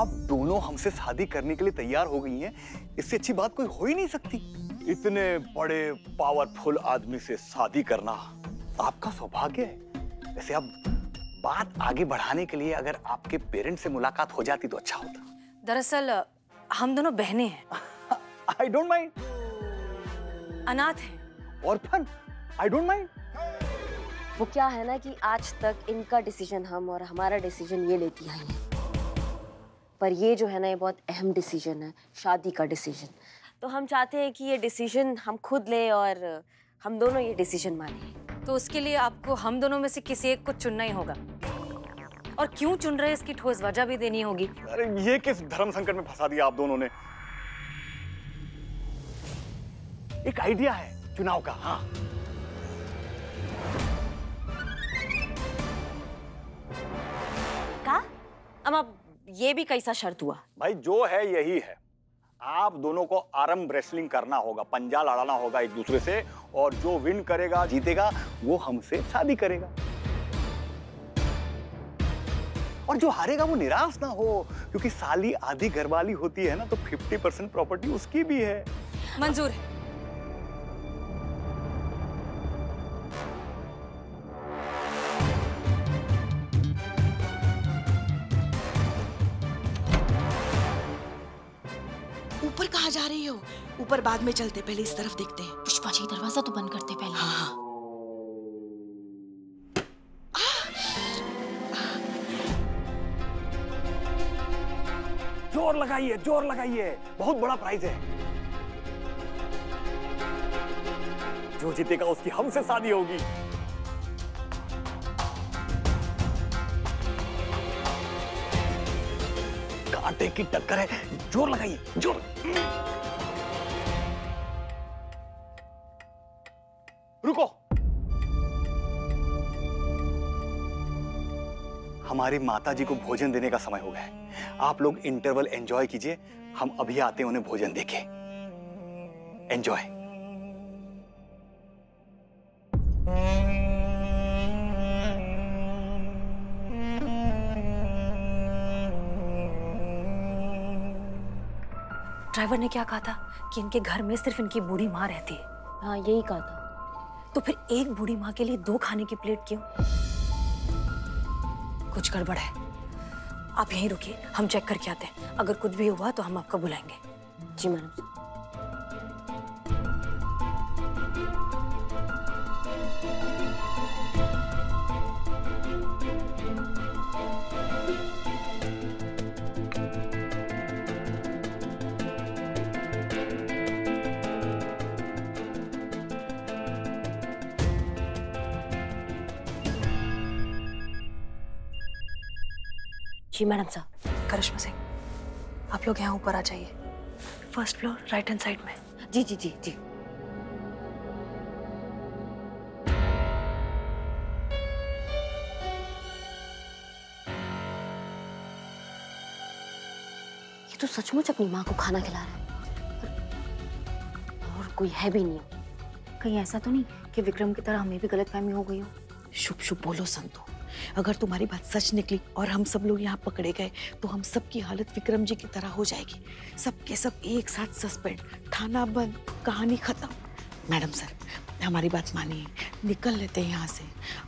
आप दोनों हमसे शादी करने के लिए तैयार हो गई हैं, इससे अच्छी बात कोई हो ही नहीं सकती। इतने बड़े पावरफुल आदमी से शादी करना आपका सौभाग्य है। वैसे अब बात आगे बढ़ाने के लिए अगर आपके पेरेंट्स से मुलाकात हो जाती तो अच्छा होता। दरअसल हम दोनों बहनें हैं। I don't mind. अनाथ हैं। ऑर्फन। I don't mind. वो क्या है ना कि आज तक इनका डिसीजन हम और हमारा डिसीजन ये लेती आई है, पर ये जो है ना ये बहुत अहम डिसीजन है, शादी का डिसीजन। तो हम चाहते हैं कि ये डिसीजन हम खुद लें और हम दोनों ये डिसीजन माने। तो उसके लिए आपको हम दोनों में से किसी एक को चुनना ही होगा, और क्यों चुन रहे हैं इसकी ठोस वजह भी देनी होगी। अरे ये किस धर्म संकट में फंसा दिया आप दोनों ने। एक आइडिया है चुनाव का। हाँ, का? अब ये भी कैसा शर्त हुआ? भाई जो है यही है। आप दोनों को आर्म रेसलिंग करना होगा, पंजा लड़ाना होगा एक दूसरे से, और जो विन करेगा जीतेगा वो हमसे शादी करेगा, और जो हारेगा वो निराश ना हो, क्योंकि साली आधी घरवाली होती है ना, तो 50% प्रॉपर्टी उसकी भी है। मंजूर है। ऊपर कहाँ जा रही हो? ऊपर बाद में चलते, पहले इस तरफ देखते हैं। पुष्पा जी दरवाजा तो बंद करते पहले। हाँ। जोर लगाइए, जोर लगाइए, बहुत बड़ा प्राइज है। जो जीतेगा उसकी हमसे शादी होगी। कांटे की टक्कर है, जोर लगाइए, जोर। रुको, हमारी माता जी को भोजन देने का समय हो गया है। आप लोग इंटरवल एंजॉय कीजिए, हम अभी आते हैं उन्हें भोजन देके। एंजॉय। ड्राइवर ने क्या कहा था कि इनके घर में सिर्फ इनकी बूढ़ी माँ रहती है। हाँ यही कहा था। तो फिर एक बूढ़ी माँ के लिए 2 खाने की प्लेट क्यों? कुछ गड़बड़ है। आप यहीं रुकिए, हम चेक करके आते हैं। अगर कुछ भी हुआ तो हम आपको बुलाएंगे। जी मैडम। जी मैडम साहब। करिश्मा सिंह, आप लोग यहाँ ऊपर आ जाइए। 1st floor, right hand side में। जी जी जी जी। ये तो सचमुच अपनी माँ को खाना खिला रहा है, और कोई है भी नहीं। कहीं ऐसा तो नहीं कि विक्रम की तरह हमें भी गलतफहमी हो गई हो? शुभ शुभ बोलो संतो। अगर तुम्हारी बात सच निकली और हम सब लोग यहाँ पकड़े गए तो हम सब की हालत विक्रम जी की तरह हो जाएगी। सबके सब एक साथ सस्पेंड, थाना बंद, कहानी खत्म। मैडम सर, हमारी बात मानिए, निकल लेते हैं यहाँ से,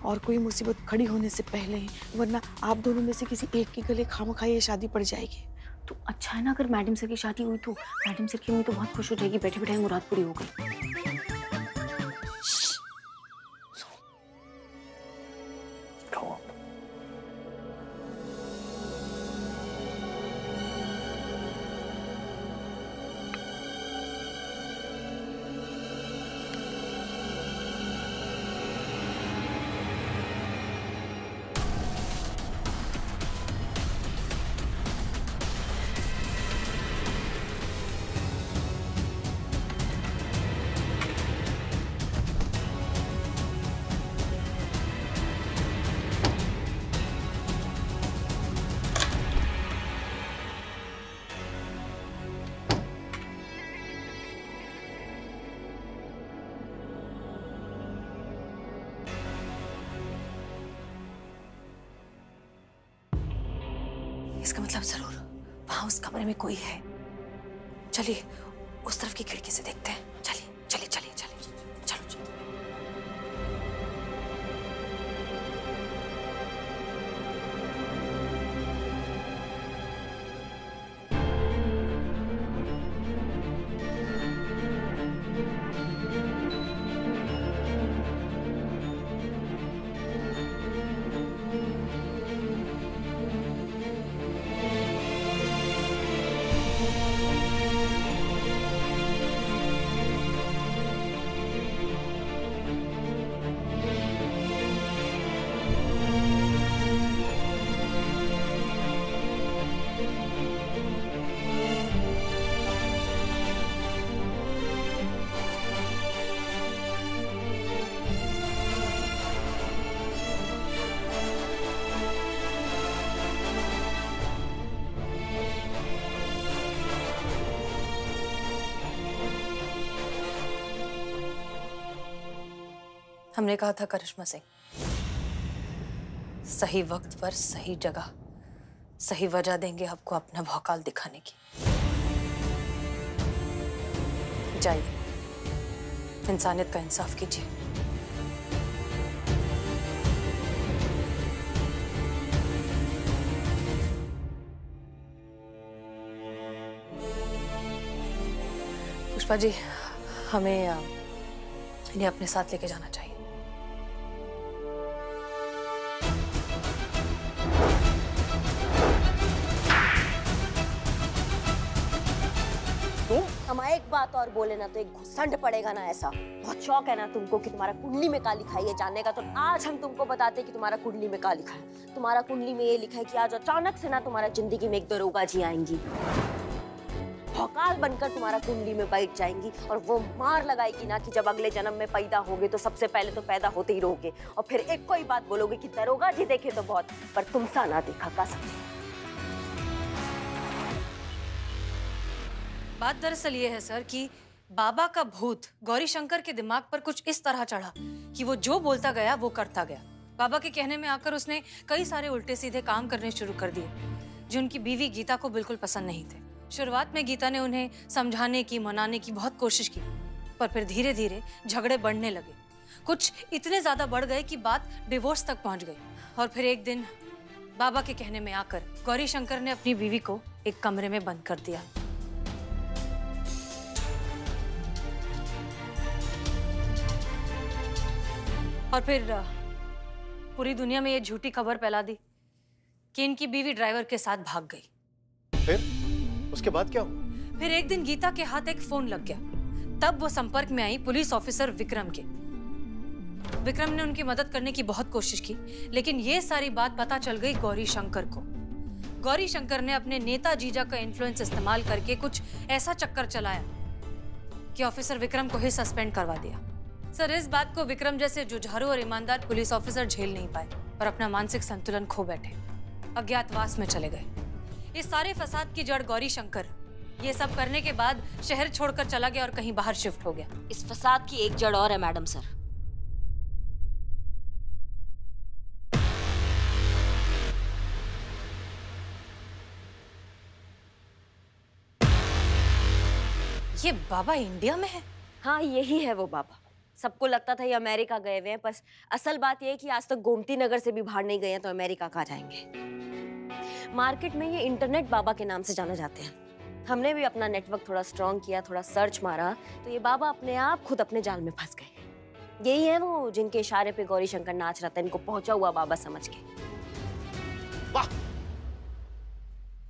और कोई मुसीबत खड़ी होने से पहले, वरना आप दोनों में से किसी एक के गले खामखा ये शादी पड़ जाएगी। तो अच्छा है ना, अगर मैडम सर की शादी हुई तो मैडम सर की मम्मी तो बहुत खुश हो जाएगी, बैठे बैठे मुराद पूरी हो गई। इसका मतलब जरूर वहां उस कमरे में कोई है। चलिए उस तरफ की खिड़की से देखते हैं। चलिए चलिए चलिए चलिए चलो चलो। हमने कहा था करिश्मा सिंह, सही वक्त पर सही जगह सही वजह देंगे आपको अपना भौकाल दिखाने की। जाइए, इंसानियत का इंसाफ कीजिए। पुष्पा जी, हमें इन्हें अपने साथ लेके जाना चाहिए। हम एक बात और बोले ना तो एक घुसंड पड़ेगा ना। ऐसा बहुत शौक है ना तुमको कि तुम्हारा कुंडली में क्या लिखा है ये जानने का, तो आज हम तुमको बताते कि तुम्हारा कुंडली में क्या लिखा है। तुम्हारा कुंडली में ये लिखा है कि आज अचानक से ना तुम्हारा जिंदगी में एक दरोगा जी आएंगी, भौकाल बनकर तुम्हारा कुंडली में बैठ जाएंगी और वो मार लगाएगी ना कि जब अगले जन्म में पैदा होगे तो सबसे पहले तो पैदा होते ही रहोगे, और फिर एक कोई बात बोलोगे कि दरोगा जी देखे तो बहुत, पर तुम सा ना देखा का समझे। बात दरअसल ये है सर कि बाबा का भूत गौरी शंकर के दिमाग पर कुछ इस तरह चढ़ा कि वो जो बोलता गया वो करता गया। बाबा के कहने में आकर उसने कई सारे उल्टे सीधे काम करने शुरू कर दिए जो उनकी बीवी गीता को बिल्कुल पसंद नहीं थे। शुरुआत में गीता ने उन्हें समझाने की, मनाने की बहुत कोशिश की, पर फिर धीरे धीरे झगड़े बढ़ने लगे। कुछ इतने ज्यादा बढ़ गए कि बात डिवोर्स तक पहुंच गई। और फिर एक दिन बाबा के कहने में आकर गौरी शंकर ने अपनी बीवी को एक कमरे में बंद कर दिया। और फिर पूरी दुनिया में ये झूठी खबर फैला दी कि इनकी बीवी ड्राइवर के साथ भाग गई। फिर उसके बाद क्या हुआ? फिर एक दिन गीता के हाथ एक फोन लग गया। तब वो संपर्क में आई पुलिस ऑफिसर विक्रम के। विक्रम ने उनकी मदद करने की बहुत कोशिश की, लेकिन ये सारी बात पता चल गई गौरी शंकर को। गौरी शंकर ने अपने नेता जीजा का इन्फ्लुएंस इस्तेमाल करके कुछ ऐसा चक्कर चलाया कि ऑफिसर विक्रम को ही सस्पेंड करवा दिया। सर, इस बात को विक्रम जैसे जुझारू और ईमानदार पुलिस ऑफिसर झेल नहीं पाए और अपना मानसिक संतुलन खो बैठे, अज्ञातवास में चले गए। इस सारे फसाद की जड़ गौरी शंकर ये सब करने के बाद शहर छोड़कर चला गया और कहीं बाहर शिफ्ट हो गया। इस फसाद की एक जड़ और है मैडम सर। ये बाबा इंडिया में है? हाँ, यही है वो बाबा। सबको लगता था ये अमेरिका गए हुए हैं, पर असल बात ये है कि आज तक गोमती नगर से भी बाहर नहीं गए हैं, तो अमेरिका कहाँ जाएंगे। मार्केट में ये इंटरनेट बाबा के नाम से जाने जाते हैं। हमने भी अपना नेटवर्क थोड़ा स्ट्रॉन्ग किया, थोड़ा सर्च मारा, तो ये बाबा अपने आप खुद अपने जाल में फंस गए। यही है वो जिनके इशारे पे गौरी शंकर नाच रहा था, इनको पहुंचा हुआ बाबा समझ के। वाह,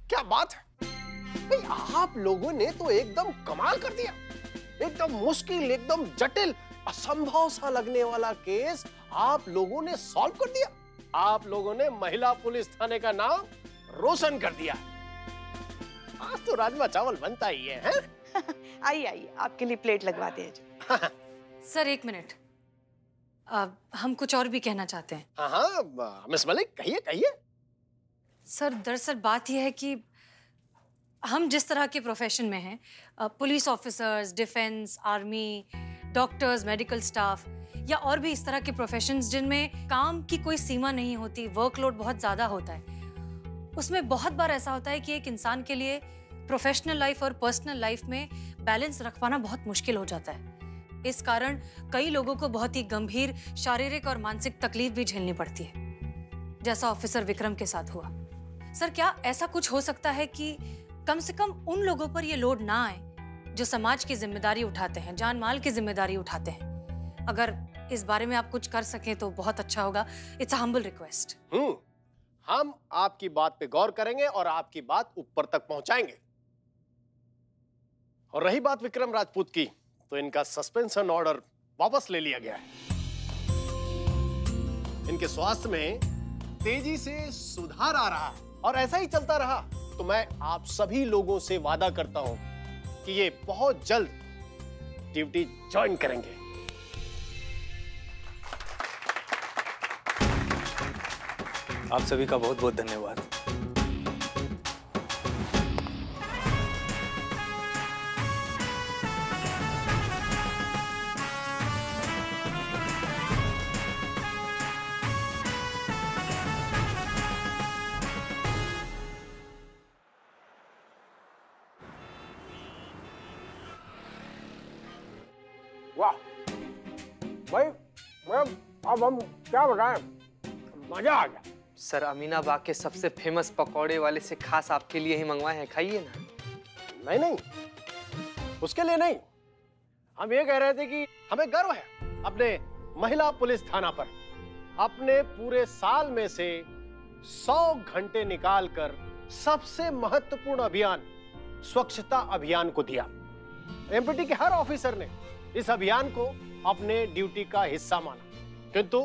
क्या बात है भाई, आप लोगों ने तो एकदम कमाल कर दिया। एकदम मुश्किल, एकदम जटिल, असंभव सा लगने वाला केस आप लोगों ने सॉल्व कर दिया। आप लोगों ने महिला पुलिस थाने का नाम रोशन कर दिया। आज तो राजमा चावल बनता ही है, हैं? आइए आइए, आपके लिए प्लेट लगवा दें। सर एक मिनट, हम कुछ और भी कहना चाहते हैं। हाँ हाँ मिस मलिक, कहिए कहिए। सर दरअसल बात यह है कि हम जिस तरह के प्रोफेशन में हैं, police officers, defence, army, doctors, medical staff या और भी इस तरह के प्रोफेशंस जिनमें काम की कोई सीमा नहीं होती, वर्कलोड बहुत ज़्यादा होता है, उसमें बहुत बार ऐसा होता है कि एक इंसान के लिए प्रोफेशनल लाइफ और पर्सनल लाइफ में बैलेंस रख पाना बहुत मुश्किल हो जाता है। इस कारण कई लोगों को बहुत ही गंभीर शारीरिक और मानसिक तकलीफ भी झेलनी पड़ती है, जैसा ऑफिसर विक्रम के साथ हुआ। सर, क्या ऐसा कुछ हो सकता है कि कम से कम उन लोगों पर ये लोड ना आए जो समाज की जिम्मेदारी उठाते हैं, जान माल की जिम्मेदारी उठाते हैं? अगर इस बारे में आप कुछ कर सकें तो बहुत अच्छा होगा। It's a humble request. हम आपकी बात पे गौर करेंगे और आपकी बात ऊपर तक पहुंचाएंगे। और रही बात विक्रम राजपूत की, तो इनका सस्पेंशन ऑर्डर वापस ले लिया गया है। इनके स्वास्थ्य में तेजी से सुधार आ रहा है और ऐसा ही चलता रहा तो मैं आप सभी लोगों से वादा करता हूं कि ये बहुत जल्द ड्यूटी ज्वाइन करेंगे। आप सभी का बहुत बहुत धन्यवाद। वाह भाई, अब हम क्या बताएं, मजा आ गया। सर, अमीनाबाग के सबसे फेमस पकौड़े वाले से खास आपके लिए ही मंगवाए हैं, खाइए ना। नहीं, उसके लिए नहीं। हम ये कह रहे थे कि हमें गर्व है अपने महिला पुलिस थाना पर। अपने पूरे साल में से 100 घंटे निकालकर सबसे महत्वपूर्ण अभियान स्वच्छता अभियान को दिया। एमपीटी के हर ऑफिसर ने इस अभियान को अपने ड्यूटी का हिस्सा माना, किंतु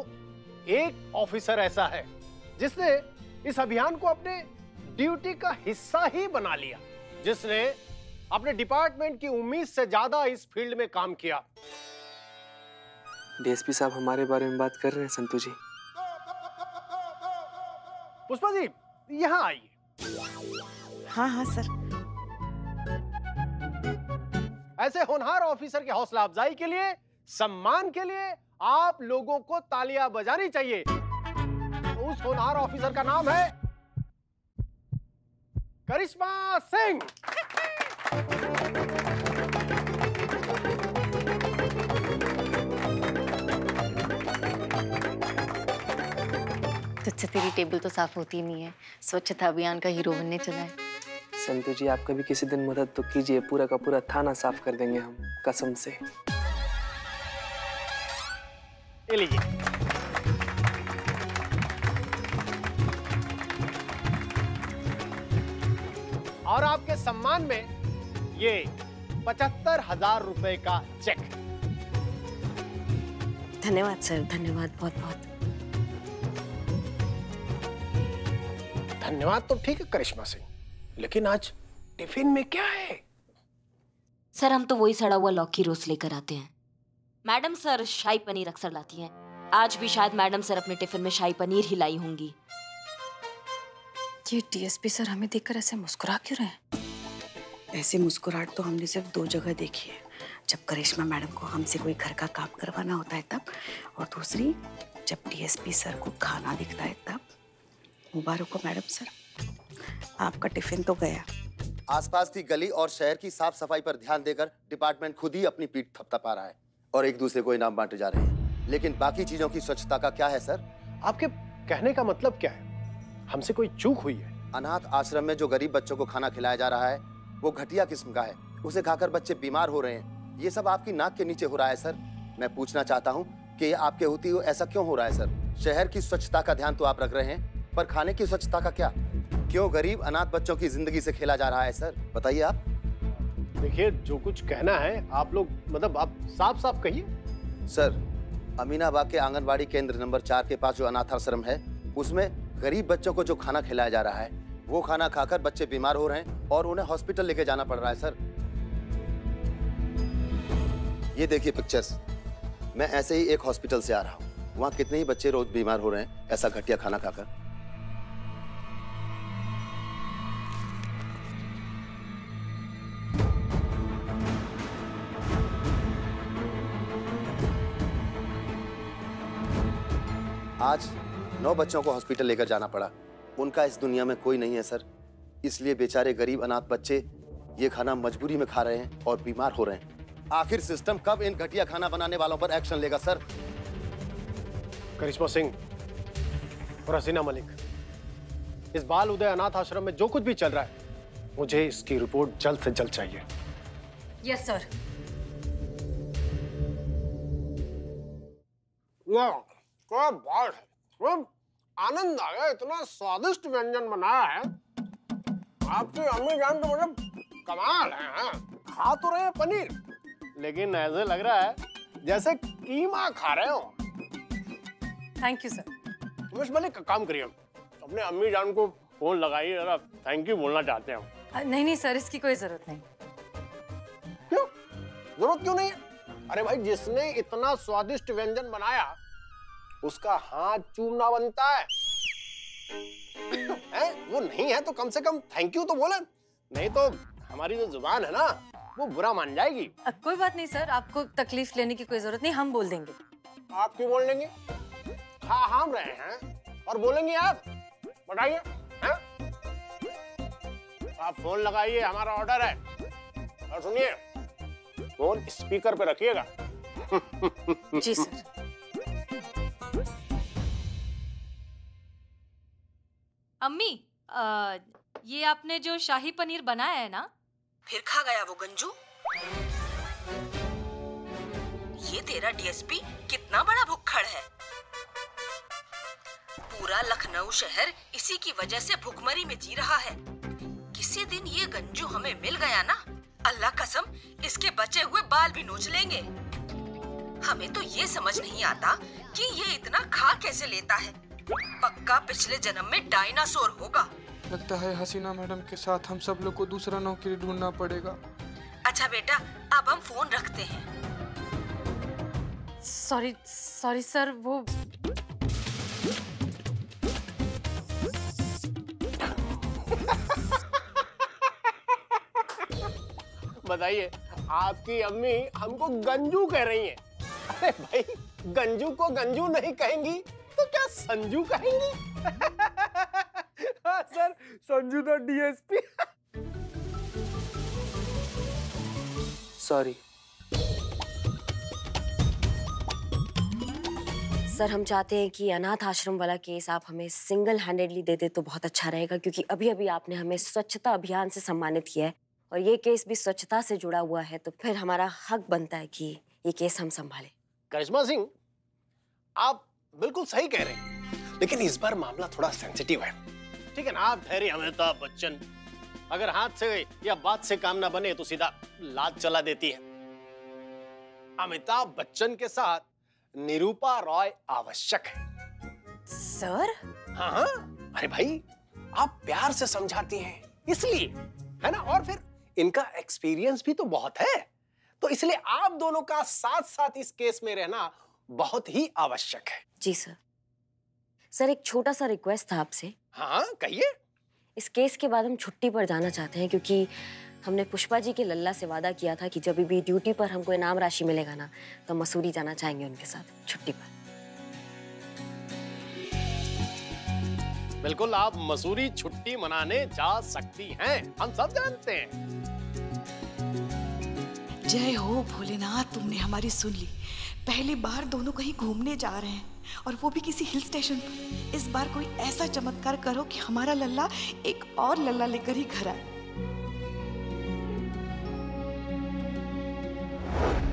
एक ऑफिसर ऐसा है जिसने इस अभियान को अपने ड्यूटी का हिस्सा ही बना लिया, जिसने अपने डिपार्टमेंट की उम्मीद से ज्यादा इस फील्ड में काम किया। डीएसपी साहब हमारे बारे में बात कर रहे हैं संतू जी। पुष्पा जी, यहाँ आइए। हाँ सर। ऐसे होनहार ऑफिसर की हौसला अफजाई के लिए, सम्मान के लिए आप लोगों को तालियां बजानी चाहिए। उस होनहार ऑफिसर का नाम है करिश्मा सिंह। तुझसे तेरी टेबल तो साफ होती नहीं है, स्वच्छता अभियान का हीरो बनने चला है। संतू जी, आप कभी किसी दिन मदद तो कीजिए, पूरा का पूरा थाना साफ कर देंगे हम, कसम से। ये लीजिए। और आपके सम्मान में ये 75,000 रुपए का चेक। धन्यवाद सर, धन्यवाद बहुत बहुत। धन्यवाद तो ठीक है करिश्मा सिंह, लेकिन आज टिफिन में क्या है? सर, हम तो वही सड़ा हुआ लौकी रोज लेकर आते हैं। मैडम सर शाही पनीर अक्सर लाती हैं। आज भी शायद मैडम सर अपने टिफिन में शाही पनीर ही लाई होंगी। ये डीएसपी सर हमें देखकर ऐसे मुस्कुरा क्यों रहे हैं? ऐसी मुस्कुराहट तो हमने सिर्फ 2 जगह देखी है, जब करिश्मा मैडम को हमसे कोई घर का काम करवाना होता है तब, और दूसरी जब डीएसपी सर को खाना दिखता है तब। मुबारक हो मैडम सर, आपका टिफिन तो गया। आसपास की गली और शहर की साफ सफाई पर ध्यान देकर डिपार्टमेंट खुद ही अपनी पीठ थपथपा रहा है और एक दूसरे को इनाम बांटे जा रहे हैं, लेकिन बाकी चीजों की स्वच्छता का क्या है सर? आपके कहने का मतलब क्या है? हमसे कोई चूक हुई है? अनाथ आश्रम में जो गरीब बच्चों को खाना खिलाया जा रहा है वो घटिया किस्म का है, उसे खाकर बच्चे बीमार हो रहे हैं। ये सब आपकी नाक के नीचे हो रहा है सर। मैं पूछना चाहता हूँ कि आपके होते हुए ऐसा क्यों हो रहा है सर? शहर की स्वच्छता का ध्यान तो आप रख रहे हैं, पर खाने की स्वच्छता का क्या? क्यों गरीब अनाथ बच्चों की जिंदगी से खेला जा रहा है सर? बताइए आप। देखिए, जो कुछ कहना है आप लोग मतलब आप साफ साफ कहिए। सर, अमीनाबाग के आंगनबाड़ी केंद्र नंबर 4 के पास जो अनाथ आश्रम है, उसमें गरीब बच्चों को जो खाना खिलाया जा रहा है, वो खाना खाकर बच्चे बीमार हो रहे हैं और उन्हें हॉस्पिटल लेके जाना पड़ रहा है सर। ये देखिए पिक्चर्स, मैं ऐसे ही एक हॉस्पिटल से आ रहा हूँ। वहाँ कितने ही बच्चे रोज बीमार हो रहे हैं ऐसा घटिया खाना खाकर। आज 9 बच्चों को हॉस्पिटल लेकर जाना पड़ा। उनका इस दुनिया में कोई नहीं है सर, इसलिए बेचारे गरीब अनाथ बच्चे ये खाना मजबूरी में खा रहे हैं और बीमार हो रहे हैं। आखिर सिस्टम कब इन घटिया खाना बनाने वालों पर एक्शन लेगा सर? करिश्मा सिंह और हसीना मलिक, इस बाल उदय अनाथ आश्रम में जो कुछ भी चल रहा है, मुझे इसकी रिपोर्ट जल्द से जल्द चाहिए। Yes sir. वाह, क्या बात है, खूब आनंद आ गया। इतना स्वादिष्ट व्यंजन बनाया है आपकी अम्मी जान, तो मतलब कमाल है। हाँ? खा तो रहे हैं पनीर, लेकिन ऐसे लग रहा है जैसे कीमा खा रहे हो। Thank you sir. Miss Malik, काम करिए, अपने अम्मी जान को फोन लगाइए, जरा थैंक यू बोलना चाहते हैं हम। नहीं नहीं सर, इसकी कोई जरूरत नहीं। क्यों जरूरत क्यों नहीं है? अरे भाई, जिसने इतना स्वादिष्ट व्यंजन बनाया उसका हाथ चूमना बनता है। वो नहीं है तो कम से कम थैंक यू तो बोले, नहीं तो हमारी जो जुबान है ना वो बुरा मान जाएगी। कोई बात नहीं सर, आपको तकलीफ लेने की कोई जरूरत नहीं, हम बोल देंगे। आप क्यों बोल देंगे? खा हम रहे हैं और बोलेंगे आप? बताइए। आप फोन लगाइए, हमारा ऑर्डर है। और सुनिए, फोन स्पीकर पे रखिएगा। जी सर। अम्मी, ये आपने जो शाही पनीर बनाया है ना, फिर खा गया वो गंजू। ये तेरा डीएसपी कितना बड़ा भुक्खड़ है। पूरा लखनऊ शहर इसी की वजह से भुखमरी में जी रहा है। किसी दिन ये गंजू हमें मिल गया ना, अल्लाह कसम इसके बचे हुए बाल भी नोच लेंगे। हमें तो ये समझ नहीं आता कि ये इतना खा कैसे लेता है। पक्का पिछले जन्म में डायनासोर होगा। लगता है हसीना मैडम के साथ हम सब लोग को दूसरा नौकरी ढूंढना पड़ेगा। अच्छा बेटा, अब हम फोन रखते हैं। सॉरी सॉरी सर, वो बताइए, आपकी अम्मी हमको गंजू कह रही हैं। अरे भाई, गंजू को गंजू नहीं कहेंगी तो क्या संजू कहेंगी? हाँ sir, Sanju the DSP. Sorry sir, हम चाहते हैं कि अनाथ आश्रम वाला केस आप हमें सिंगल हैंडेडली दे दे तो बहुत अच्छा रहेगा, क्योंकि अभी अभी आपने हमें स्वच्छता अभियान से सम्मानित किया है और ये केस भी स्वच्छता से जुड़ा हुआ है, तो फिर हमारा हक बनता है कि ये केस हम संभालें। करिश्मा सिंह, आप बिल्कुल सही कह रहे हैं, लेकिन इस बार मामला थोड़ा सेंसिटिव है। ठीक है ना? आप ठहरे अमिताभ बच्चन, अगर हाथ से या बात से काम ना बने तो सीधा लात चला देती है। अमिताभ बच्चन के साथ निरूपा रॉय आवश्यक है। सर? हाँ, अरे भाई, आप प्यार से समझाती हैं इसलिए, है ना? और फिर इनका एक्सपीरियंस भी तो बहुत है, तो इसलिए आप दोनों का साथ साथ इस केस में रहना बहुत ही आवश्यक है। जी सर। सर, एक छोटा सा रिक्वेस्ट था आपसे। हाँ, कहिए। इस केस के बाद हम छुट्टी पर जाना चाहते हैं, क्योंकि हमने पुष्पा जी के लल्ला से वादा किया था कि जब भी ड्यूटी पर हमको इनाम राशि मिलेगा ना, तो मसूरी जाना चाहेंगे उनके साथ छुट्टी पर। बिल्कुल, आप मसूरी छुट्टी मनाने जा सकती हैं, हम सब जानते हैं। जय हो भोलेनाथ, तुमने हमारी सुन ली। पहली बार दोनों कहीं घूमने जा रहे हैं, और वो भी किसी हिल स्टेशन पर। इस बार कोई ऐसा चमत्कार करो कि हमारा लल्ला एक और लल्ला लेकर ही घर आए।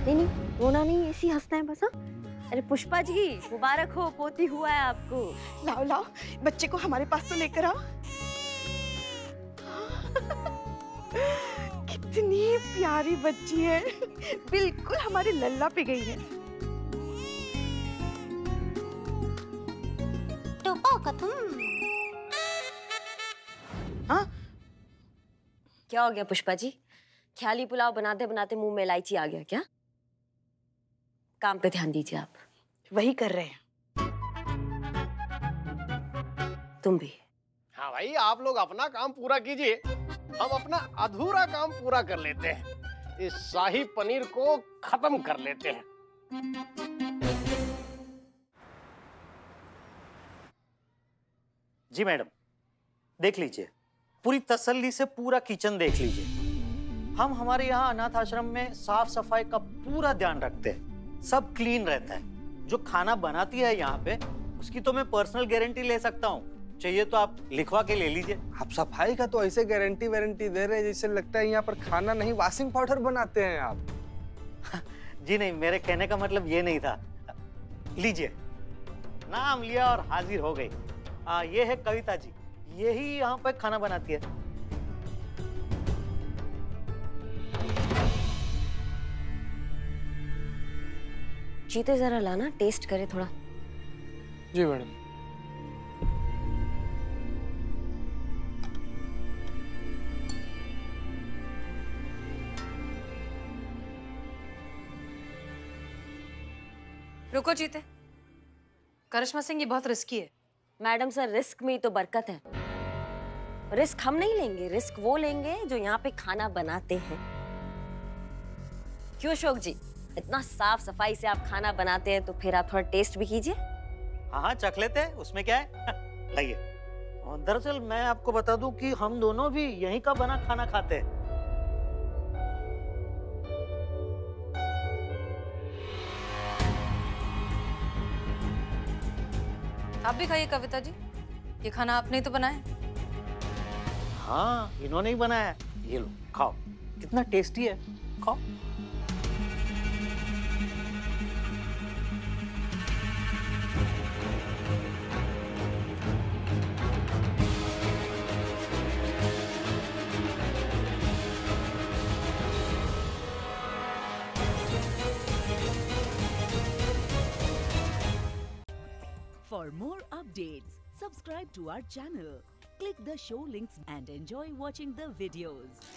नहीं, रोना नहीं, ऐसी हंसना है बस। हाँ? अरे पुष्पा जी, मुबारक हो, पोती हुआ है आपको। लाओ लाओ, बच्चे को हमारे पास तो लेकर आओ। कितनी प्यारी बच्ची है, बिल्कुल हमारे लल्ला पे गई है। हाँ? क्या हो गया पुष्पा जी? ख्याली पुलाव बनाते बनाते मुंह में इलायची आ गया क्या? काम पे ध्यान दीजिए आप। वही कर रहे हैं। तुम भी। हाँ भाई, आप लोग अपना काम पूरा कीजिए, हम अपना अधूरा काम पूरा कर लेते हैं। इस शाही पनीर को खत्म कर लेते हैं। जी मैडम, देख लीजिए, पूरी तसल्ली से पूरा किचन देख लीजिए। हम हमारे यहाँ अनाथ आश्रम में साफ सफाई का पूरा ध्यान रखते हैं, सब क्लीन रहता है। जो खाना बनाती है यहाँ पे, उसकी तो मैं पर्सनल गारंटी ले सकता हूँ, चाहिए तो आप लिखवा के ले लीजिए। आप सफाई का तो ऐसे गारंटी वारंटी दे रहे हैं जैसे लगता है यहाँ पर खाना नहीं वॉशिंग पाउडर बनाते हैं आप। जी नहीं, मेरे कहने का मतलब ये नहीं था। लीजिए, नाम लिया और हाजिर हो गई। ये है कविता जी, यही यहाँ पे खाना बनाती है। जीते जरा लाना, टेस्ट करे थोड़ा। जी मैडम। रुको जीते, करिश्मा सिंह ये बहुत रिस्की है। मैडम सर, रिस्क में ही तो बरकत है। रिस्क हम नहीं लेंगे, रिस्क वो लेंगे जो यहाँ पे खाना बनाते हैं। क्यों अशोक जी, इतना साफ सफाई से आप खाना बनाते हैं तो फिर आप थोड़ा टेस्ट भी कीजिए। हाँ हाँ, चख लेते हैं, उसमें क्या है। लाइए। दरअसल मैं आपको बता दूं कि हम दोनों भी यहीं का बना खाना खाते हैं। आप भी खाइए कविता जी, ये खाना आपने ही तो बनाया। हाँ, इन्होंने ही बनाया है। ये लो, खाओ, कितना टेस्टी है, खाओ। For more updates, subscribe to our channel, click the show links and enjoy watching the videos.